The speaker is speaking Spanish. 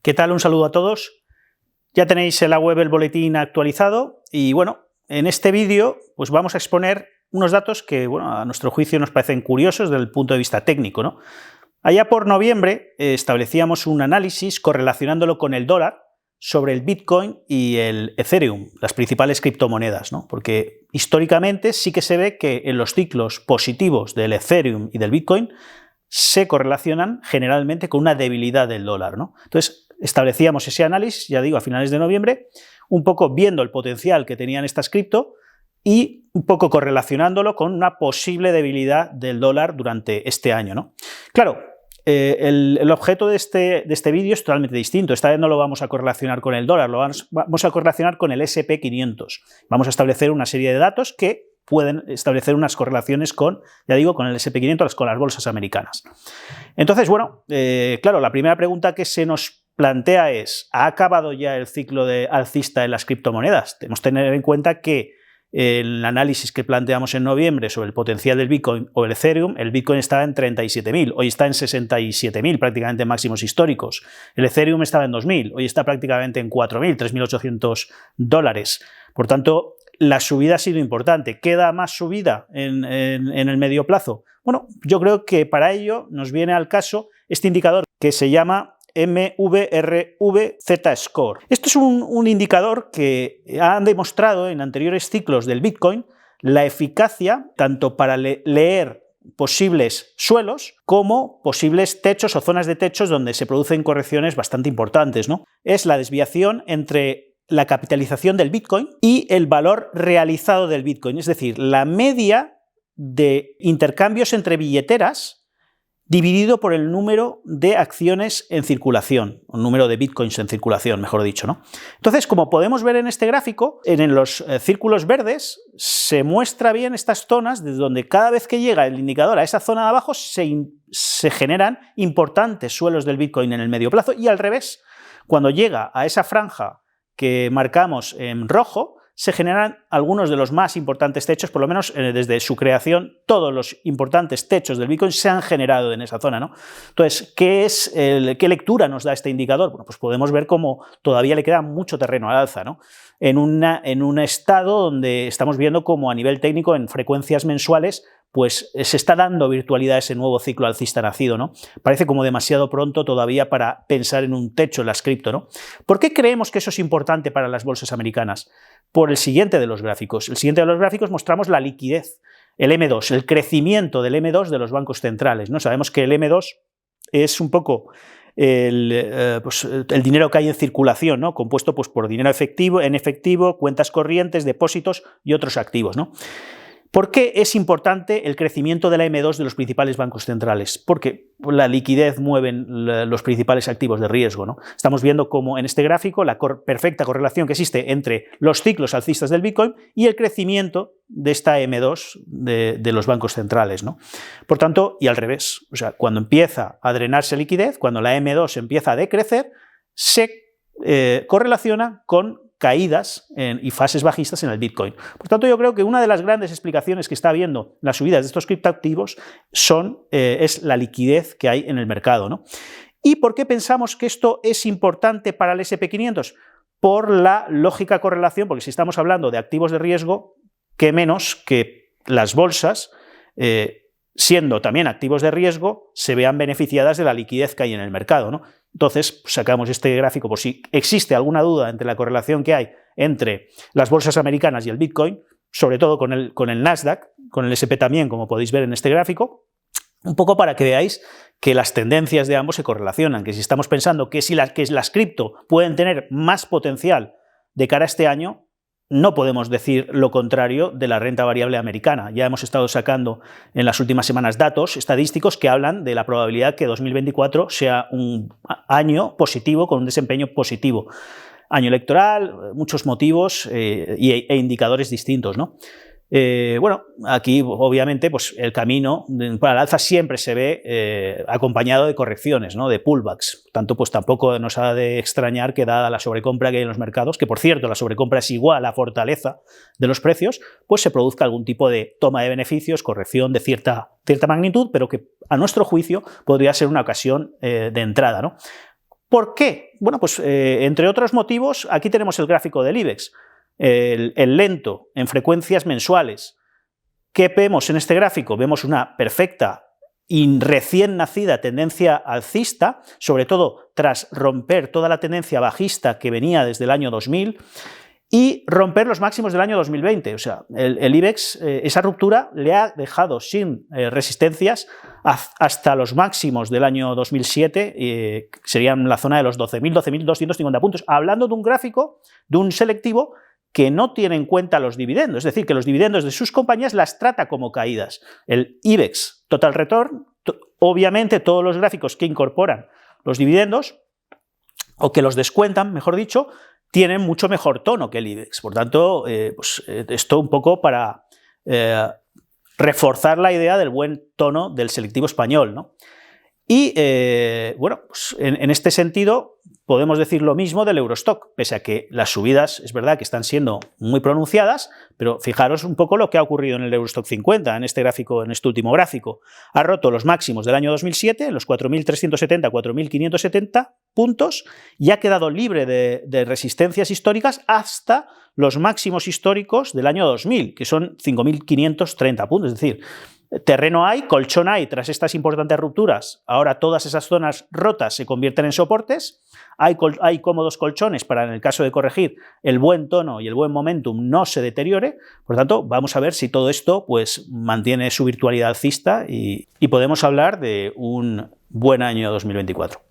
¿Qué tal? Un saludo a todos. Ya tenéis en la web el boletín actualizado y bueno, en este vídeo pues vamos a exponer unos datos que bueno, a nuestro juicio nos parecen curiosos desde el punto de vista técnico, ¿no? Allá por noviembre establecíamos un análisis correlacionándolo con el dólar sobre el Bitcoin y el Ethereum, las principales criptomonedas, ¿no? Porque históricamente sí que se ve que en los ciclos positivos del Ethereum y del Bitcoin se correlacionan generalmente con una debilidad del dólar, ¿no? Entonces, establecíamos ese análisis, ya digo, a finales de noviembre, un poco viendo el potencial que tenían estas cripto y un poco correlacionándolo con una posible debilidad del dólar durante este año, ¿no? Claro, el objeto de este vídeo es totalmente distinto. Esta vez no lo vamos a correlacionar con el dólar, lo vamos a correlacionar con el SP500. Vamos a establecer una serie de datos que pueden establecer unas correlaciones con, ya digo, con el SP500, con las bolsas americanas. Entonces, bueno, claro, la primera pregunta que se nos plantea es, ¿ha acabado ya el ciclo alcista en las criptomonedas? Tenemos que tener en cuenta que el análisis que planteamos en noviembre sobre el potencial del Bitcoin o el Ethereum, el Bitcoin estaba en 37.000, hoy está en 67.000, prácticamente máximos históricos. El Ethereum estaba en 2.000, hoy está prácticamente en 4.000, $3.800. Por tanto, la subida ha sido importante. ¿Queda más subida en el medio plazo? Bueno, yo creo que para ello nos viene al caso este indicador que se llama MVRV Z-Score. Esto es un indicador que han demostrado en anteriores ciclos del Bitcoin la eficacia tanto para leer posibles suelos como posibles techos o zonas de techos donde se producen correcciones bastante importantes, ¿no? Es la desviación entre la capitalización del Bitcoin y el valor realizado del Bitcoin, es decir, la media de intercambios entre billeteras dividido por el número de acciones en circulación, o número de bitcoins en circulación, mejor dicho, ¿no? Entonces, como podemos ver en este gráfico, en los círculos verdes se muestra bien estas zonas desde donde cada vez que llega el indicador a esa zona de abajo se generan importantes suelos del Bitcoin en el medio plazo, y al revés, cuando llega a esa franja que marcamos en rojo, se generan algunos de los más importantes techos, por lo menos desde su creación, todos los importantes techos del Bitcoin se han generado en esa zona, ¿no? Entonces, ¿qué lectura nos da este indicador? Bueno, pues podemos ver cómo todavía le queda mucho terreno al alza, ¿no? En un estado donde estamos viendo cómo a nivel técnico, en frecuencias mensuales, pues se está dando virtualidad a ese nuevo ciclo alcista nacido, ¿no? Parece como demasiado pronto todavía para pensar en un techo en las cripto, ¿no? ¿Por qué creemos que eso es importante para las bolsas americanas? Por el siguiente de los gráficos. El siguiente de los gráficos mostramos la liquidez, el M2, el crecimiento del M2 de los bancos centrales, ¿no? Sabemos que el M2 es un poco el dinero que hay en circulación, ¿no? Compuesto pues, por dinero en efectivo, cuentas corrientes, depósitos y otros activos, ¿no? ¿Por qué es importante el crecimiento de la M2 de los principales bancos centrales? Porque la liquidez mueven los principales activos de riesgo, ¿no? Estamos viendo cómo en este gráfico la perfecta correlación que existe entre los ciclos alcistas del Bitcoin y el crecimiento de esta M2 de los bancos centrales, ¿no? Por tanto, y al revés, o sea, cuando empieza a drenarse liquidez, cuando la M2 empieza a decrecer, se correlaciona con caídas y fases bajistas en el Bitcoin. Por tanto, yo creo que una de las grandes explicaciones que está habiendo las subidas de estos criptoactivos es la liquidez que hay en el mercado, ¿no? ¿Y por qué pensamos que esto es importante para el SP500? Por la lógica correlación, porque si estamos hablando de activos de riesgo, qué menos que las bolsas, siendo también activos de riesgo, se vean beneficiadas de la liquidez que hay en el mercado, ¿no? Entonces, pues sacamos este gráfico por si existe alguna duda entre la correlación que hay entre las bolsas americanas y el Bitcoin, sobre todo con el Nasdaq, con el SP también, como podéis ver en este gráfico, un poco para que veáis que las tendencias de ambos se correlacionan, que si estamos pensando que las cripto pueden tener más potencial de cara a este año, no podemos decir lo contrario de la renta variable americana. Ya hemos estado sacando en las últimas semanas datos estadísticos que hablan de la probabilidad que 2024 sea un año positivo, con un desempeño positivo. Año electoral, muchos motivos e indicadores distintos, ¿no? Bueno, aquí obviamente pues, el camino para el alza siempre se ve acompañado de correcciones, ¿no? De pullbacks. Tanto pues tampoco nos ha de extrañar que dada la sobrecompra que hay en los mercados, que por cierto la sobrecompra es igual a la fortaleza de los precios, pues se produzca algún tipo de toma de beneficios, corrección de cierta magnitud, pero que a nuestro juicio podría ser una ocasión de entrada, ¿no? ¿Por qué? Bueno, pues entre otros motivos, aquí tenemos el gráfico del IBEX, el lento en frecuencias mensuales. ¿Qué vemos en este gráfico? Vemos una perfecta y recién nacida tendencia alcista, sobre todo tras romper toda la tendencia bajista que venía desde el año 2000 y romper los máximos del año 2020. O sea, el IBEX, esa ruptura le ha dejado sin resistencias hasta los máximos del año 2007, que serían la zona de los 12.000, 12.250 puntos, hablando de un gráfico, de un selectivo que no tiene en cuenta los dividendos, es decir, que los dividendos de sus compañías las trata como caídas. El IBEX Total Return, obviamente todos los gráficos que incorporan los dividendos, o que los descuentan, mejor dicho, tienen mucho mejor tono que el IBEX. Por tanto, esto un poco para reforzar la idea del buen tono del selectivo español, ¿no? Y bueno, pues en este sentido podemos decir lo mismo del Eurostock, pese a que las subidas es verdad que están siendo muy pronunciadas, pero fijaros un poco lo que ha ocurrido en el Eurostock 50, en este gráfico, en este último gráfico. Ha roto los máximos del año 2007, en los 4.370, 4.570 puntos, y ha quedado libre de resistencias históricas hasta los máximos históricos del año 2000, que son 5.530 puntos, es decir, terreno hay, colchón hay tras estas importantes rupturas. Ahora todas esas zonas rotas se convierten en soportes, hay cómodos colchones para, en el caso de corregir, el buen tono y el buen momentum no se deteriore. Por tanto, vamos a ver si todo esto pues mantiene su virtualidad alcista y podemos hablar de un buen año 2024.